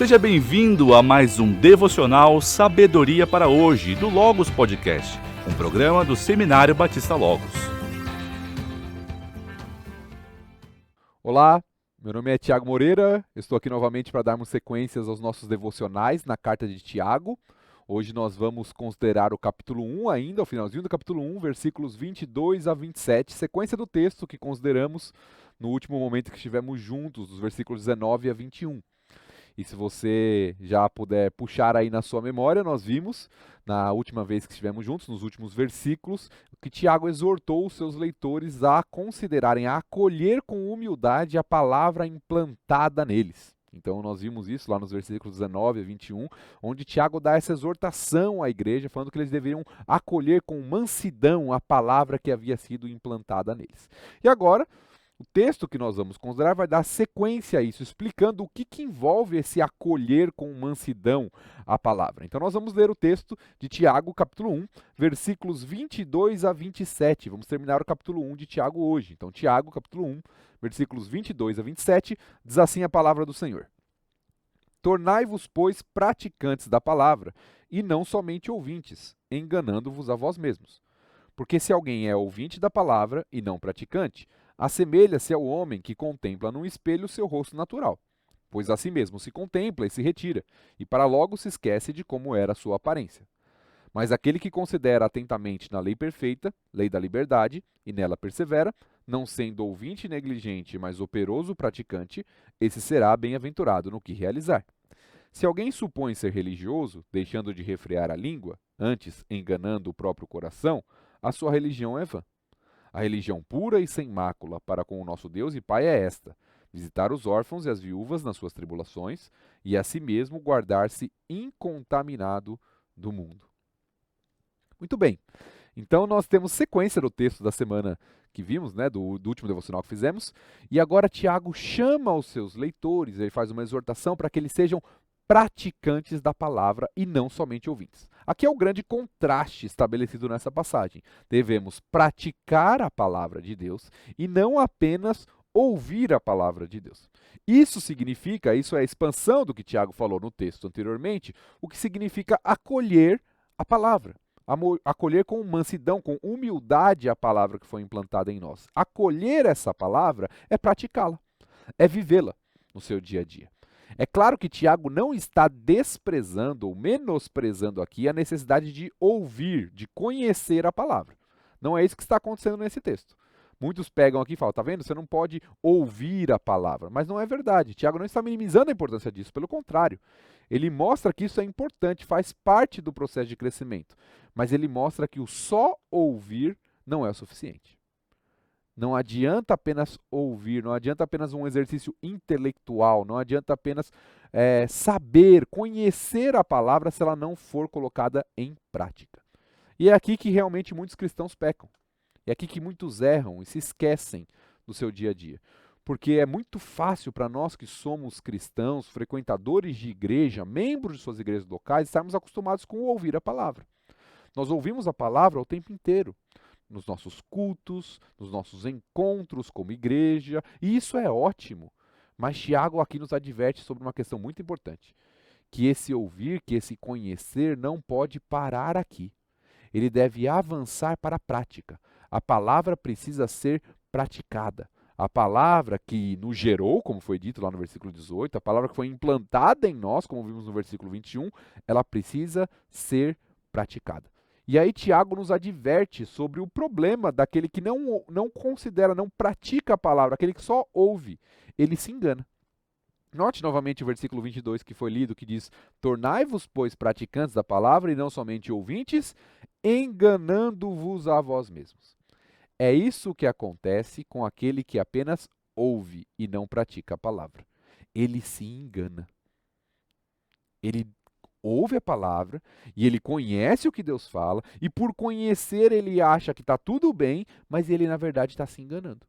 Seja bem-vindo a mais um devocional Sabedoria para Hoje, do Logos Podcast, um programa do Seminário Batista Logos. Olá, meu nome é Tiago Moreira, estou aqui novamente para darmos sequências aos nossos devocionais na carta de Tiago. Hoje nós vamos considerar o capítulo 1 ainda, o finalzinho do capítulo 1, versículos 22 a 27, sequência do texto que consideramos no último momento que estivemos juntos, dos versículos 19 a 21. E se você já puder puxar aí na sua memória, nós vimos, na última vez que estivemos juntos, nos últimos versículos, que Tiago exortou os seus leitores a considerarem, a acolher com humildade a palavra implantada neles. Então nós vimos isso lá nos versículos 19 a 21, onde Tiago dá essa exortação à igreja, falando que eles deveriam acolher com mansidão a palavra que havia sido implantada neles. E agora, o texto que nós vamos considerar vai dar sequência a isso, explicando o que envolve esse acolher com mansidão a palavra. Então nós vamos ler o texto de Tiago, capítulo 1, versículos 22 a 27. Vamos terminar o capítulo 1 de Tiago hoje. Então Tiago, capítulo 1, versículos 22 a 27, diz assim a palavra do Senhor. Tornai-vos, pois, praticantes da palavra, e não somente ouvintes, enganando-vos a vós mesmos. Porque se alguém é ouvinte da palavra e não praticante, assemelha-se ao homem que contempla num espelho o seu rosto natural, pois a si mesmo se contempla e se retira, e para logo se esquece de como era a sua aparência. Mas aquele que considera atentamente na lei perfeita, lei da liberdade, e nela persevera, não sendo ouvinte negligente, mas operoso praticante, esse será bem-aventurado no que realizar. Se alguém supõe ser religioso, deixando de refrear a língua, antes enganando o próprio coração, a sua religião é vã. A religião pura e sem mácula para com o nosso Deus e Pai é esta: visitar os órfãos e as viúvas nas suas tribulações e a si mesmo guardar-se incontaminado do mundo. Muito bem, então nós temos sequência do texto da semana que vimos, né, do último devocional que fizemos, e agora Tiago chama os seus leitores, ele faz uma exortação para que eles sejam praticantes da palavra e não somente ouvintes. Aqui é o grande contraste estabelecido nessa passagem. Devemos praticar a palavra de Deus e não apenas ouvir a palavra de Deus. Isso significa, isso é a expansão do que Tiago falou no texto anteriormente, o que significa acolher a palavra. Acolher com mansidão, com humildade a palavra que foi implantada em nós. Acolher essa palavra é praticá-la, é vivê-la no seu dia a dia. É claro que Tiago não está desprezando ou menosprezando aqui a necessidade de ouvir, de conhecer a palavra. Não é isso que está acontecendo nesse texto. Muitos pegam aqui e falam, tá vendo? Você não pode ouvir a palavra. Mas não é verdade. Tiago não está minimizando a importância disso. Pelo contrário, ele mostra que isso é importante, faz parte do processo de crescimento. Mas ele mostra que o só ouvir não é o suficiente. Não adianta apenas ouvir, não adianta apenas um exercício intelectual, não adianta apenas saber, conhecer a palavra se ela não for colocada em prática. E é aqui que realmente muitos cristãos pecam. É aqui que muitos erram e se esquecem do seu dia a dia. Porque é muito fácil para nós que somos cristãos, frequentadores de igreja, membros de suas igrejas locais, estarmos acostumados com ouvir a palavra. Nós ouvimos a palavra o tempo inteiro. Nos nossos cultos, nos nossos encontros como igreja, e isso é ótimo. Mas Tiago aqui nos adverte sobre uma questão muito importante, que esse ouvir, que esse conhecer não pode parar aqui. Ele deve avançar para a prática. A palavra precisa ser praticada. A palavra que nos gerou, como foi dito lá no versículo 18, a palavra que foi implantada em nós, como vimos no versículo 21, ela precisa ser praticada. E aí Tiago nos adverte sobre o problema daquele que não considera, não pratica a palavra, aquele que só ouve, ele se engana. Note novamente o versículo 22 que foi lido, que diz, tornai-vos, pois, praticantes da palavra e não somente ouvintes, enganando-vos a vós mesmos. É isso que acontece com aquele que apenas ouve e não pratica a palavra. Ele se engana. Ele ouve a palavra e ele conhece o que Deus fala e por conhecer ele acha que está tudo bem, mas ele na verdade está se enganando.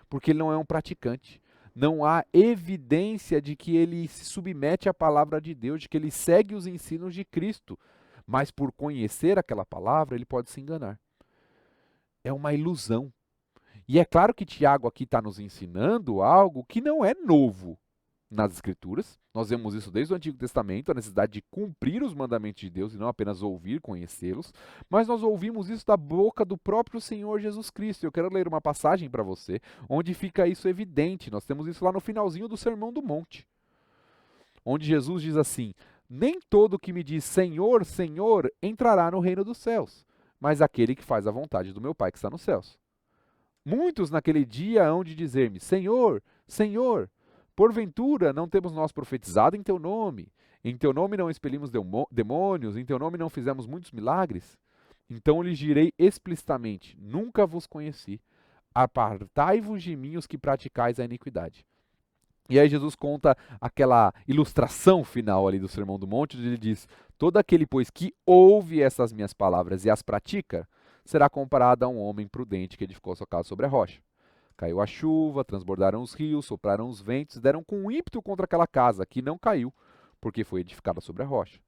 Porque ele não é um praticante. Não há evidência de que ele se submete à palavra de Deus, de que ele segue os ensinos de Cristo. Mas por conhecer aquela palavra, ele pode se enganar. É uma ilusão. E é claro que Tiago aqui está nos ensinando algo que não é novo. nas Escrituras. Nós vemos isso desde o Antigo Testamento, a necessidade de cumprir os mandamentos de Deus e não apenas ouvir, conhecê-los. Mas nós ouvimos isso da boca do próprio Senhor Jesus Cristo. Eu quero ler uma passagem para você, onde fica isso evidente. Nós temos isso lá no finalzinho do Sermão do Monte, onde Jesus diz assim: nem todo que me diz Senhor, Senhor, entrará no reino dos céus, mas aquele que faz a vontade do meu Pai que está nos céus. Muitos naquele dia hão de dizer-me: Senhor, Senhor, porventura não temos nós profetizado em teu nome não expelimos demônios, em teu nome não fizemos muitos milagres? Então lhes direi explicitamente: nunca vos conheci, apartai-vos de mim os que praticais a iniquidade. E aí Jesus conta aquela ilustração final ali do Sermão do Monte, onde ele diz: todo aquele, pois, que ouve essas minhas palavras e as pratica, será comparado a um homem prudente que edificou sua casa sobre a rocha. Caiu a chuva, transbordaram os rios, sopraram os ventos, deram com ímpeto contra aquela casa, que não caiu, porque foi edificada sobre a rocha.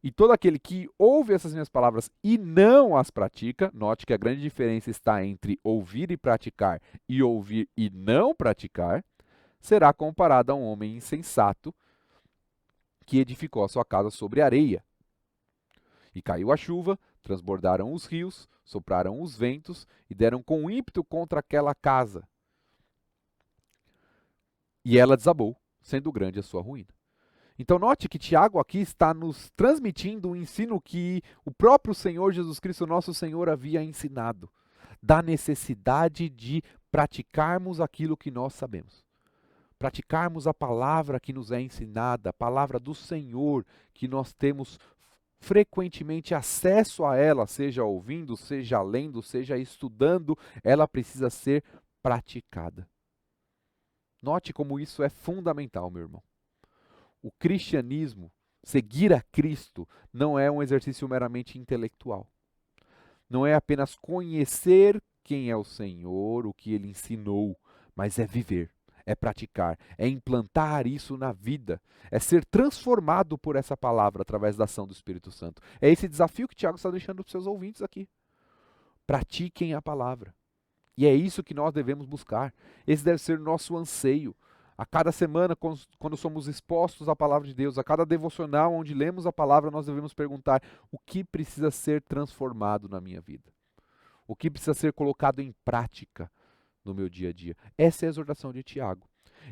E todo aquele que ouve essas minhas palavras e não as pratica, note que a grande diferença está entre ouvir e praticar e ouvir e não praticar, será comparado a um homem insensato que edificou a sua casa sobre areia. E caiu a chuva, transbordaram os rios, sopraram os ventos e deram com ímpeto contra aquela casa. E ela desabou, sendo grande a sua ruína. Então note que Tiago aqui está nos transmitindo um ensino que o próprio Senhor Jesus Cristo, nosso Senhor, havia ensinado, da necessidade de praticarmos aquilo que nós sabemos. Praticarmos a palavra que nos é ensinada, a palavra do Senhor, que nós temos frequentemente acesso a ela, seja ouvindo, seja lendo, seja estudando, ela precisa ser praticada. Note como isso é fundamental, meu irmão. O cristianismo, seguir a Cristo, não é um exercício meramente intelectual. Não é apenas conhecer quem é o Senhor, o que Ele ensinou, mas é viver. É praticar, é implantar isso na vida, é ser transformado por essa palavra através da ação do Espírito Santo. É esse desafio que Tiago está deixando para os seus ouvintes aqui. Pratiquem a palavra. E é isso que nós devemos buscar. Esse deve ser o nosso anseio. A cada semana, quando somos expostos à palavra de Deus, a cada devocional onde lemos a palavra, nós devemos perguntar: o que precisa ser transformado na minha vida? O que precisa ser colocado em prática no meu dia a dia? Essa é a exortação de Tiago.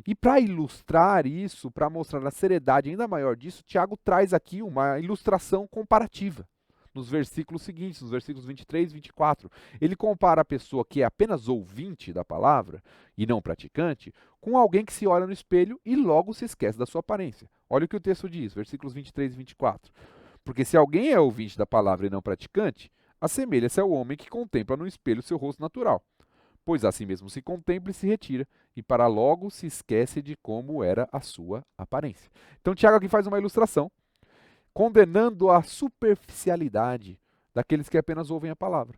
E para ilustrar isso, para mostrar a seriedade ainda maior disso, Tiago traz aqui uma ilustração comparativa. Nos versículos seguintes, nos versículos 23 e 24. Ele compara a pessoa que é apenas ouvinte da palavra e não praticante, com alguém que se olha no espelho e logo se esquece da sua aparência. Olha o que o texto diz, versículos 23 e 24. Porque se alguém é ouvinte da palavra e não praticante, assemelha-se ao homem que contempla no espelho seu rosto natural. Pois assim mesmo se contempla e se retira, e para logo se esquece de como era a sua aparência. Então Tiago aqui faz uma ilustração, condenando a superficialidade daqueles que apenas ouvem a palavra.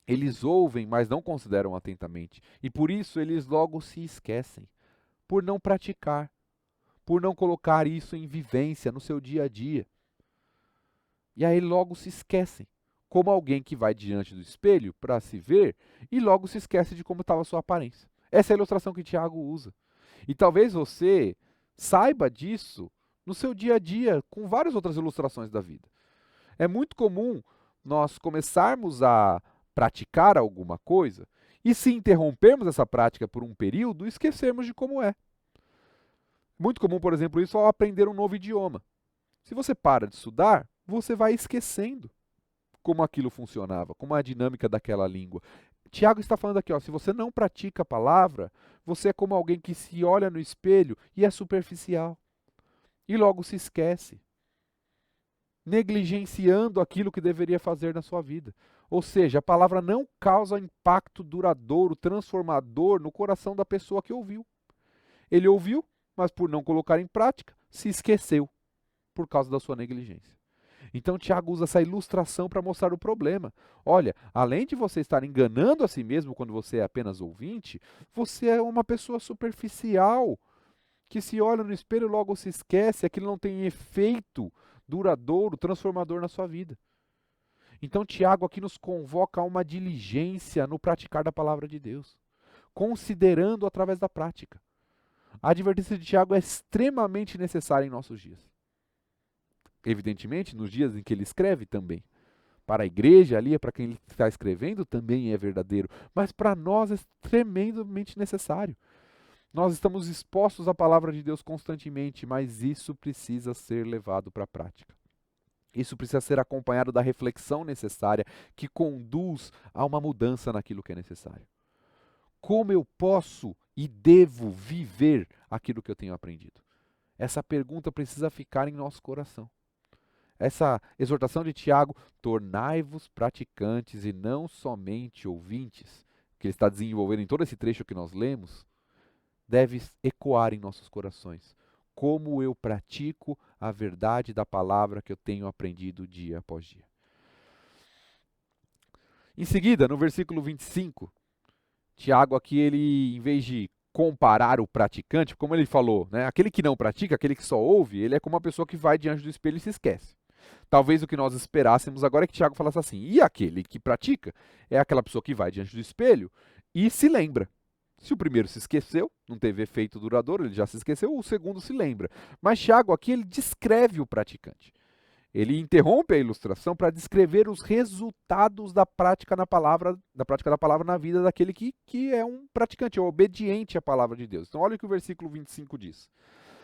Eles ouvem, mas não consideram atentamente, e por isso eles logo se esquecem, por não praticar, por não colocar isso em vivência no seu dia a dia. E aí logo se esquecem, como alguém que vai diante do espelho para se ver e logo se esquece de como estava a sua aparência. Essa é a ilustração que Tiago usa. E talvez você saiba disso no seu dia a dia, com várias outras ilustrações da vida. É muito comum nós começarmos a praticar alguma coisa e, se interrompermos essa prática por um período, esquecermos de como é. Muito comum, por exemplo, isso ao aprender um novo idioma. Se você para de estudar, você vai esquecendo como aquilo funcionava, como a dinâmica daquela língua. Tiago está falando aqui, se você não pratica a palavra, você é como alguém que se olha no espelho e é superficial. E logo se esquece, negligenciando aquilo que deveria fazer na sua vida. Ou seja, a palavra não causa impacto duradouro, transformador no coração da pessoa que ouviu. Ele ouviu, mas por não colocar em prática, se esqueceu por causa da sua negligência. Então Tiago usa essa ilustração para mostrar o problema. Olha, além de você estar enganando a si mesmo quando você é apenas ouvinte, você é uma pessoa superficial, que se olha no espelho e logo se esquece, aquilo não tem efeito duradouro, transformador na sua vida. Então Tiago aqui nos convoca a uma diligência no praticar da palavra de Deus, considerando através da prática. A advertência de Tiago é extremamente necessária em nossos dias. Evidentemente, nos dias em que ele escreve também. Para a igreja ali, para quem ele está escrevendo, também é verdadeiro. Mas para nós é tremendamente necessário. Nós estamos expostos à palavra de Deus constantemente, mas isso precisa ser levado para a prática. Isso precisa ser acompanhado da reflexão necessária que conduz a uma mudança naquilo que é necessário. Como eu posso e devo viver aquilo que eu tenho aprendido? Essa pergunta precisa ficar em nosso coração. Essa exortação de Tiago, tornai-vos praticantes e não somente ouvintes, que ele está desenvolvendo em todo esse trecho que nós lemos, deve ecoar em nossos corações. Como eu pratico a verdade da palavra que eu tenho aprendido dia após dia. Em seguida, no versículo 25, Tiago aqui, ele, em vez de comparar o praticante, como ele falou, né, aquele que não pratica, aquele que só ouve, ele é como uma pessoa que vai diante do espelho e se esquece. Talvez o que nós esperássemos agora é que Tiago falasse assim, e aquele que pratica é aquela pessoa que vai diante do espelho e se lembra. Se o primeiro se esqueceu, não teve efeito duradouro, ele já se esqueceu, o segundo se lembra. Mas Tiago aqui, ele descreve o praticante. Ele interrompe a ilustração para descrever os resultados da prática da palavra na vida daquele que é um praticante, é obediente à palavra de Deus. Então olha o que o versículo 25 diz.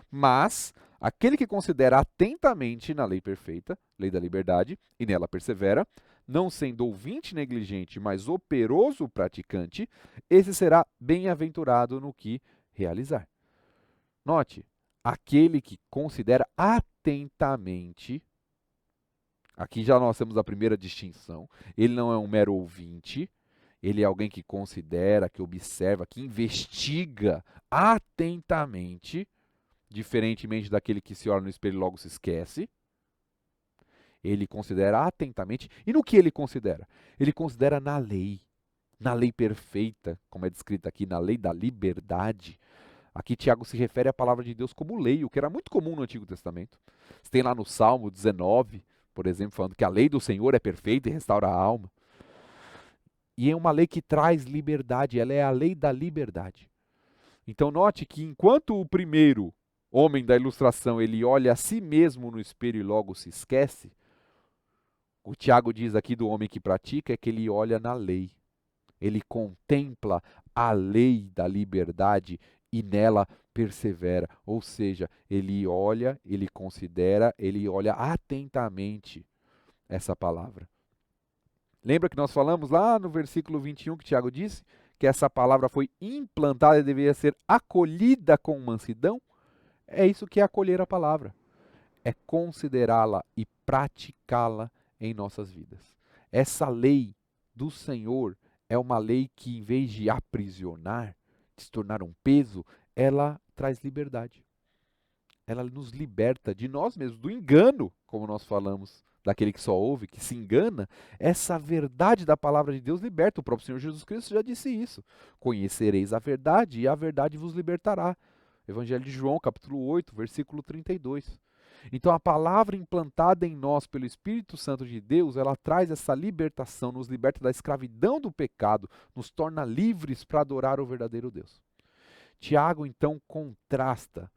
Mas aquele que considera atentamente na lei perfeita, lei da liberdade, e nela persevera, não sendo ouvinte negligente, mas operoso praticante, esse será bem-aventurado no que realizar. Note, aquele que considera atentamente, aqui já nós temos a primeira distinção, ele não é um mero ouvinte, ele é alguém que considera, que observa, que investiga atentamente, diferentemente daquele que se olha no espelho e logo se esquece. Ele considera atentamente. E no que ele considera? Ele considera na lei perfeita, como é descrita aqui, na lei da liberdade. Aqui Tiago se refere à palavra de Deus como lei, o que era muito comum no Antigo Testamento. Você tem lá no Salmo 19, por exemplo, falando que a lei do Senhor é perfeita e restaura a alma. E é uma lei que traz liberdade, ela é a lei da liberdade. Então note que enquanto o primeiro homem da ilustração, ele olha a si mesmo no espelho e logo se esquece, o Tiago diz aqui do homem que pratica é que ele olha na lei. Ele contempla a lei da liberdade e nela persevera. Ou seja, ele olha, ele considera, ele olha atentamente essa palavra. Lembra que nós falamos lá no versículo 21 que Tiago disse que essa palavra foi implantada e deveria ser acolhida com mansidão? É isso que é acolher a palavra. É considerá-la e praticá-la em nossas vidas. Essa lei do Senhor é uma lei que, em vez de aprisionar, de se tornar um peso, ela traz liberdade. Ela nos liberta de nós mesmos, do engano, como nós falamos, daquele que só ouve, que se engana. Essa verdade da palavra de Deus liberta. O próprio Senhor Jesus Cristo já disse isso. Conhecereis a verdade e a verdade vos libertará. Evangelho de João, capítulo 8, versículo 32. Então a palavra implantada em nós pelo Espírito Santo de Deus, ela traz essa libertação, nos liberta da escravidão do pecado, nos torna livres para adorar o verdadeiro Deus. Tiago então contrasta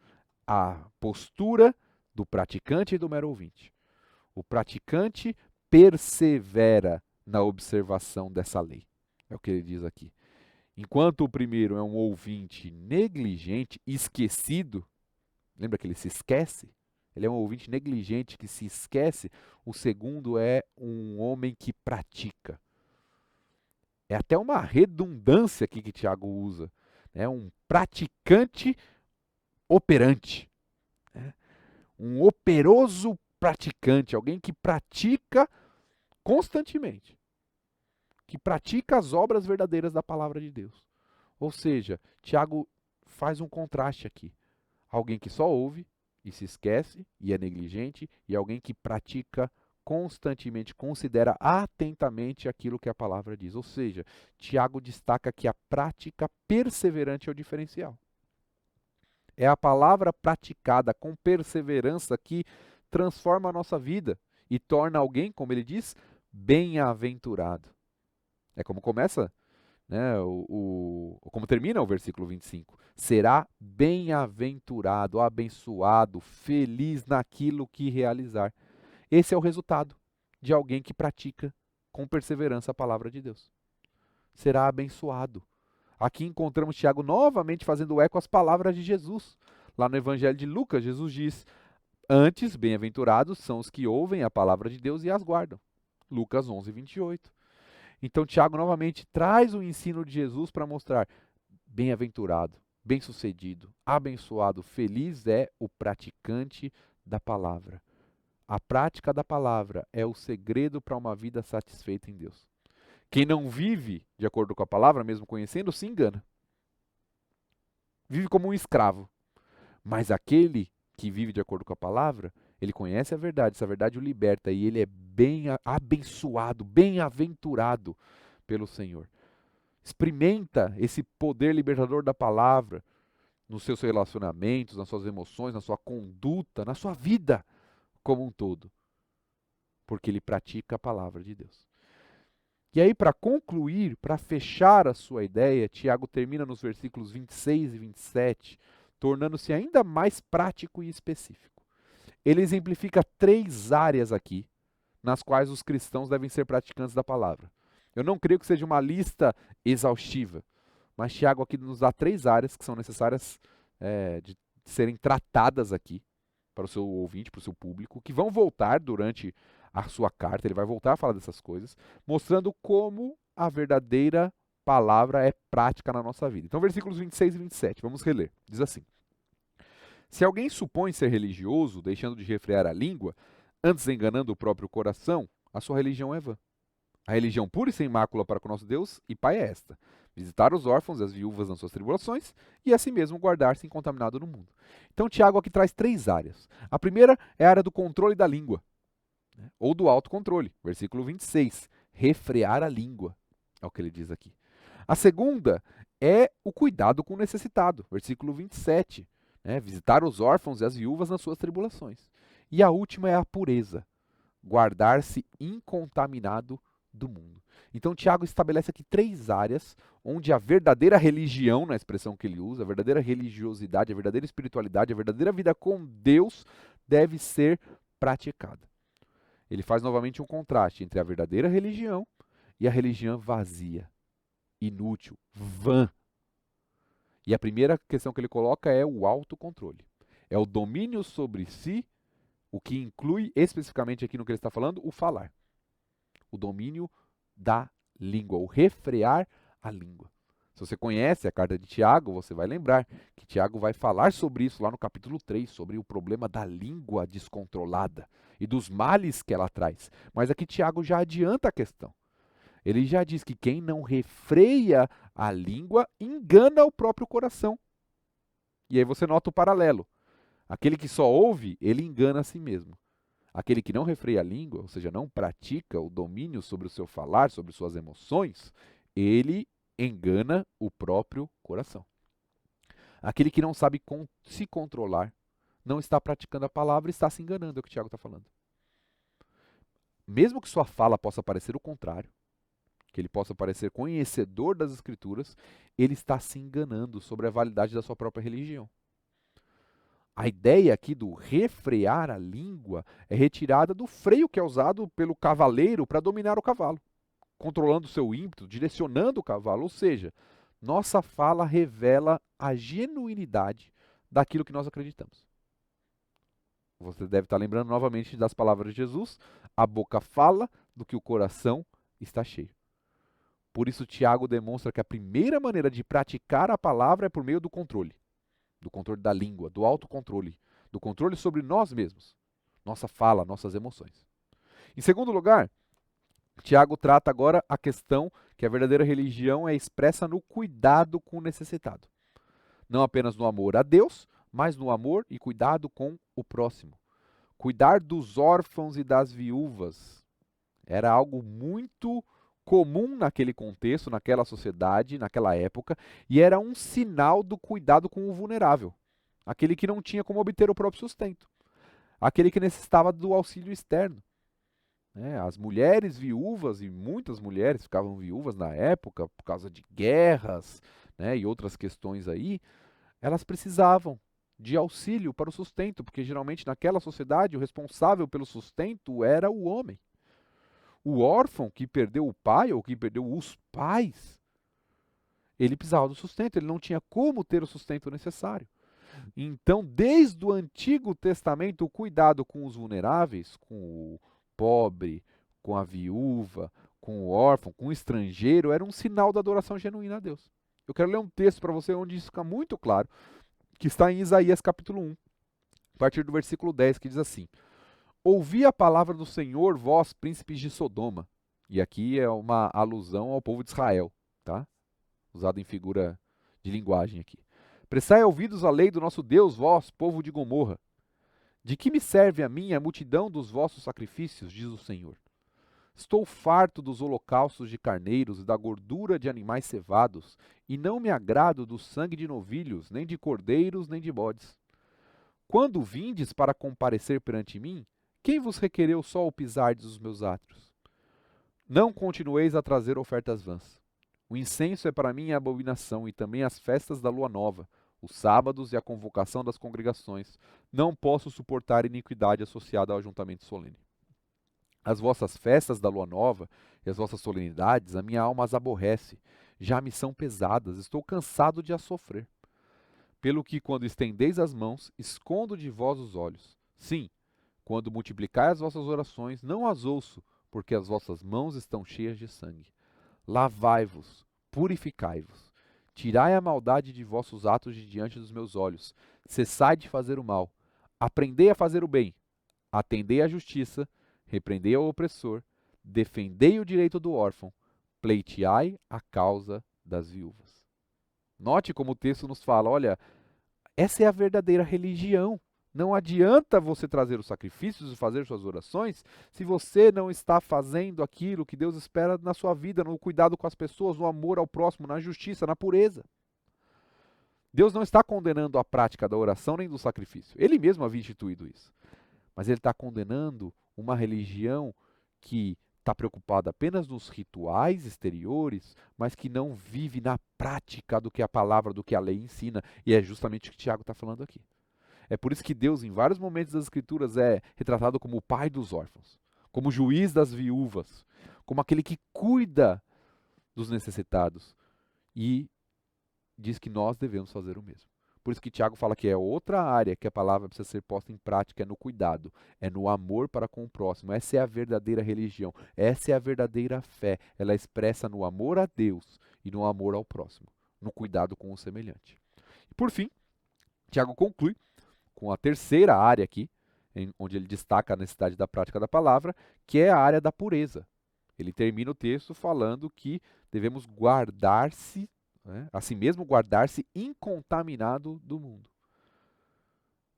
a postura do praticante e do mero ouvinte. O praticante persevera na observação dessa lei. É o que ele diz aqui. Enquanto o primeiro é um ouvinte negligente, esquecido, lembra que ele se esquece? Ele é um ouvinte negligente que se esquece. O segundo é um homem que pratica. É até uma redundância aqui que Tiago usa. É um praticante operante. Né? Um operoso praticante, alguém que pratica constantemente. Que pratica as obras verdadeiras da palavra de Deus. Ou seja, Tiago faz um contraste aqui. Alguém que só ouve e se esquece e é negligente, e alguém que pratica constantemente, considera atentamente aquilo que a palavra diz. Ou seja, Tiago destaca que a prática perseverante é o diferencial. É a palavra praticada com perseverança que transforma a nossa vida e torna alguém, como ele diz, bem-aventurado. É como começa né, como termina o versículo 25. Será bem-aventurado, abençoado, feliz naquilo que realizar. Esse é o resultado de alguém que pratica com perseverança a palavra de Deus. Será abençoado. Aqui encontramos Tiago novamente fazendo eco às palavras de Jesus. Lá no Evangelho de Lucas, Jesus diz: antes, bem-aventurados são os que ouvem a palavra de Deus e as guardam. Lucas 11, 28. Então Tiago novamente traz o ensino de Jesus para mostrar: bem-aventurado, bem-sucedido, abençoado, feliz é o praticante da palavra. A prática da palavra é o segredo para uma vida satisfeita em Deus. Quem não vive de acordo com a palavra, mesmo conhecendo, se engana. Vive como um escravo. Mas aquele que vive de acordo com a palavra, ele conhece a verdade, essa verdade o liberta e ele é bem abençoado, bem-aventurado pelo Senhor. Experimenta esse poder libertador da palavra nos seus relacionamentos, nas suas emoções, na sua conduta, na sua vida como um todo. Porque ele pratica a palavra de Deus. E aí, para concluir, para fechar a sua ideia, Tiago termina nos versículos 26 e 27, tornando-se ainda mais prático e específico. Ele exemplifica 3 áreas aqui, nas quais os cristãos devem ser praticantes da palavra. Eu não creio que seja uma lista exaustiva, mas Tiago aqui nos dá 3 áreas que são necessárias de serem tratadas aqui para o seu ouvinte, para o seu público, que vão voltar durante a sua carta, ele vai voltar a falar dessas coisas, mostrando como a verdadeira palavra é prática na nossa vida. Então, versículos 26 e 27, vamos reler. Diz assim: se alguém supõe ser religioso, deixando de refrear a língua, antes enganando o próprio coração, a sua religião é vã. A religião pura e sem mácula para com nosso Deus e Pai é esta: visitar os órfãos e as viúvas nas suas tribulações e assim mesmo guardar-se incontaminado no mundo. Então Tiago aqui traz 3 áreas. A primeira é a área do controle da língua, ou do autocontrole. Versículo 26, refrear a língua, é o que ele diz aqui. A segunda é o cuidado com o necessitado. Versículo 27, visitar os órfãos e as viúvas nas suas tribulações. E a última é a pureza, guardar-se incontaminado do mundo. Então Tiago estabelece aqui 3 áreas onde a verdadeira religião, na expressão que ele usa, a verdadeira religiosidade, a verdadeira espiritualidade, a verdadeira vida com Deus deve ser praticada. Ele faz novamente um contraste entre a verdadeira religião e a religião vazia, inútil, vã. E a primeira questão que ele coloca é o autocontrole. É o domínio sobre si, o que inclui especificamente aqui no que ele está falando, o falar. O domínio da língua, o refrear a língua. Se você conhece a carta de Tiago, você vai lembrar que Tiago vai falar sobre isso lá no capítulo 3, sobre o problema da língua descontrolada e dos males que ela traz. Mas aqui Tiago já adianta a questão. Ele já diz que quem não refreia a língua engana o próprio coração. E aí você nota o paralelo. Aquele que só ouve, ele engana a si mesmo. Aquele que não refreia a língua, ou seja, não pratica o domínio sobre o seu falar, sobre suas emoções, ele engana o próprio coração. Aquele que não sabe se controlar, não está praticando a palavra, está se enganando, é o que o Tiago está falando. Mesmo que sua fala possa parecer o contrário, que ele possa parecer conhecedor das Escrituras, ele está se enganando sobre a validade da sua própria religião. A ideia aqui do refrear a língua é retirada do freio que é usado pelo cavaleiro para dominar o cavalo, controlando o seu ímpeto, direcionando o cavalo. Ou seja, nossa fala revela a genuinidade daquilo que nós acreditamos. Você deve estar lembrando novamente das palavras de Jesus: a boca fala do que o coração está cheio. Por isso, Tiago demonstra que a primeira maneira de praticar a palavra é por meio do controle da língua, do autocontrole, do controle sobre nós mesmos, nossa fala, nossas emoções. Em segundo lugar, Tiago trata agora a questão que a verdadeira religião é expressa no cuidado com o necessitado. Não apenas no amor a Deus, mas no amor e cuidado com o próximo. Cuidar dos órfãos e das viúvas era algo muito comum naquele contexto, naquela sociedade, naquela época, e era um sinal do cuidado com o vulnerável, aquele que não tinha como obter o próprio sustento, aquele que necessitava do auxílio externo. né? As mulheres viúvas, e muitas mulheres ficavam viúvas na época por causa de guerras, né, e outras questões aí, elas precisavam de auxílio para o sustento, porque geralmente naquela sociedade o responsável pelo sustento era o homem. O órfão que perdeu o pai ou que perdeu os pais, ele precisava do sustento, ele não tinha como ter o sustento necessário. Então, desde o Antigo Testamento, o cuidado com os vulneráveis, com o pobre, com a viúva, com o órfão, com o estrangeiro, era um sinal da adoração genuína a Deus. Eu quero ler um texto para você onde isso fica muito claro, que está em Isaías capítulo 1, a partir do versículo 10, que diz assim: Ouvi a palavra do Senhor, vós, príncipes de Sodoma. E aqui é uma alusão ao povo de Israel, tá? Usado em figura de linguagem aqui. Prestai ouvidos à lei do nosso Deus, vós, povo de Gomorra. De que me serve a mim a multidão dos vossos sacrifícios, diz o Senhor? Estou farto dos holocaustos de carneiros e da gordura de animais cevados, e não me agrado do sangue de novilhos, nem de cordeiros, nem de bodes. Quando vindes para comparecer perante mim, quem vos requereu só o pisardes dos meus átrios? Não continueis a trazer ofertas vãs. O incenso é para mim a abominação, e também as festas da lua nova, os sábados e a convocação das congregações. Não posso suportar iniquidade associada ao ajuntamento solene. As vossas festas da lua nova e as vossas solenidades, a minha alma as aborrece. Já me são pesadas, estou cansado de as sofrer. Pelo que, quando estendeis as mãos, escondo de vós os olhos. Sim, quando multiplicai as vossas orações, não as ouço, porque as vossas mãos estão cheias de sangue. Lavai-vos, purificai-vos. Tirai a maldade de vossos atos de diante dos meus olhos. Cessai de fazer o mal. Aprendei a fazer o bem. Atendei à justiça. Repreendei ao opressor. Defendei o direito do órfão. Pleiteai a causa das viúvas. Note como o texto nos fala, olha, essa é a verdadeira religião. Não adianta você trazer os sacrifícios e fazer suas orações se você não está fazendo aquilo que Deus espera na sua vida, no cuidado com as pessoas, no amor ao próximo, na justiça, na pureza. Deus não está condenando a prática da oração nem do sacrifício. Ele mesmo havia instituído isso. Mas ele está condenando uma religião que está preocupada apenas nos rituais exteriores, mas que não vive na prática do que a palavra, do que a lei ensina. E é justamente o que Tiago está falando aqui. É por isso que Deus, em vários momentos das Escrituras, é retratado como o pai dos órfãos, como o juiz das viúvas, como aquele que cuida dos necessitados. E diz que nós devemos fazer o mesmo. Por isso que Tiago fala que é outra área que a palavra precisa ser posta em prática, é no cuidado, é no amor para com o próximo. Essa é a verdadeira religião, essa é a verdadeira fé. Ela é expressa no amor a Deus e no amor ao próximo, no cuidado com o semelhante. E por fim, Tiago conclui com a terceira área aqui, onde ele destaca a necessidade da prática da palavra, que é a área da pureza. Ele termina o texto falando que devemos guardar-se, né, assim mesmo guardar-se incontaminado do mundo.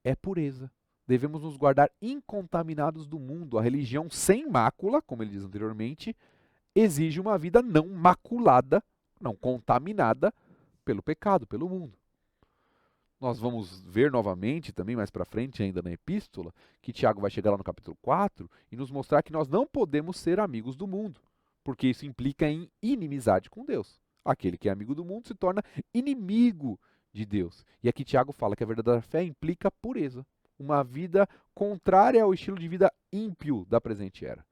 É pureza. Devemos nos guardar incontaminados do mundo. A religião sem mácula, como ele diz anteriormente, exige uma vida não maculada, não contaminada pelo pecado, pelo mundo. Nós vamos ver novamente, também mais para frente ainda na epístola, que Tiago vai chegar lá no capítulo 4 e nos mostrar que nós não podemos ser amigos do mundo, porque isso implica em inimizade com Deus. Aquele que é amigo do mundo se torna inimigo de Deus. E aqui Tiago fala que a verdadeira fé implica pureza, uma vida contrária ao estilo de vida ímpio da presente era,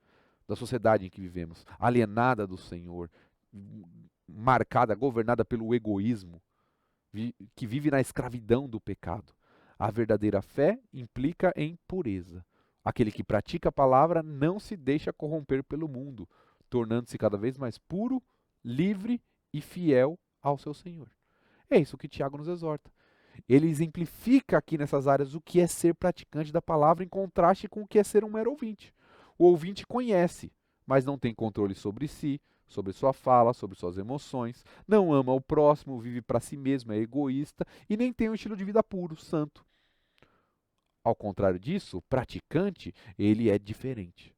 da sociedade em que vivemos, alienada do Senhor, marcada, governada pelo egoísmo, que vive na escravidão do pecado. A verdadeira fé implica em pureza. Aquele que pratica a palavra não se deixa corromper pelo mundo, tornando-se cada vez mais puro, livre e fiel ao seu Senhor. É isso que Tiago nos exorta. Ele exemplifica aqui nessas áreas o que é ser praticante da palavra em contraste com o que é ser um mero ouvinte. O ouvinte conhece, mas não tem controle sobre si, sobre sua fala, sobre suas emoções, não ama o próximo, vive para si mesmo, é egoísta e nem tem um estilo de vida puro, santo. Ao contrário disso, o praticante, ele é diferente.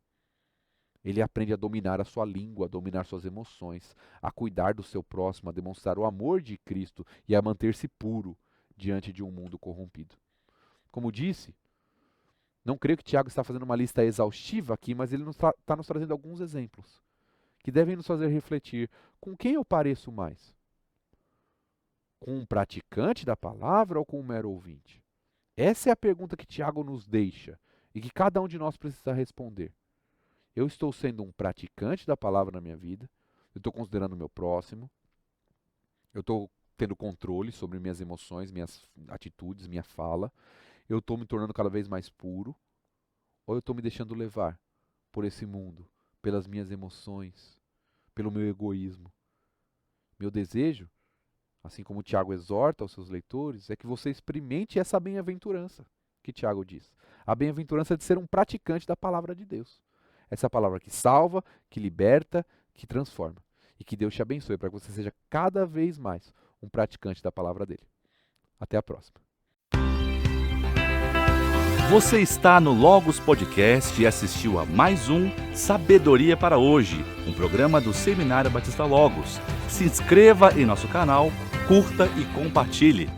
Ele aprende a dominar a sua língua, a dominar suas emoções, a cuidar do seu próximo, a demonstrar o amor de Cristo e a manter-se puro diante de um mundo corrompido. Como disse, Não creio que Tiago está fazendo uma lista exaustiva aqui, mas ele está nos trazendo alguns exemplos que devem nos fazer refletir. Com quem eu pareço mais? Com um praticante da palavra ou com um mero ouvinte? Essa é a pergunta que Tiago nos deixa e que cada um de nós precisa responder. Eu estou sendo um praticante da palavra na minha vida? Eu estou considerando o meu próximo? Eu estou tendo controle sobre minhas emoções, minhas atitudes, minha fala? Eu estou me tornando cada vez mais puro? Ou eu estou me deixando levar por esse mundo, pelas minhas emoções, pelo meu egoísmo? Meu desejo, assim como Tiago exorta aos seus leitores, é que você experimente essa bem-aventurança que Tiago diz. A bem-aventurança de ser um praticante da palavra de Deus. Essa palavra que salva, que liberta, que transforma. E que Deus te abençoe para que você seja cada vez mais um praticante da palavra dele. Até a próxima. Você está no Logos Podcast e assistiu a mais um Sabedoria para Hoje, um programa do Seminário Batista Logos. Se inscreva em nosso canal, curta e compartilhe.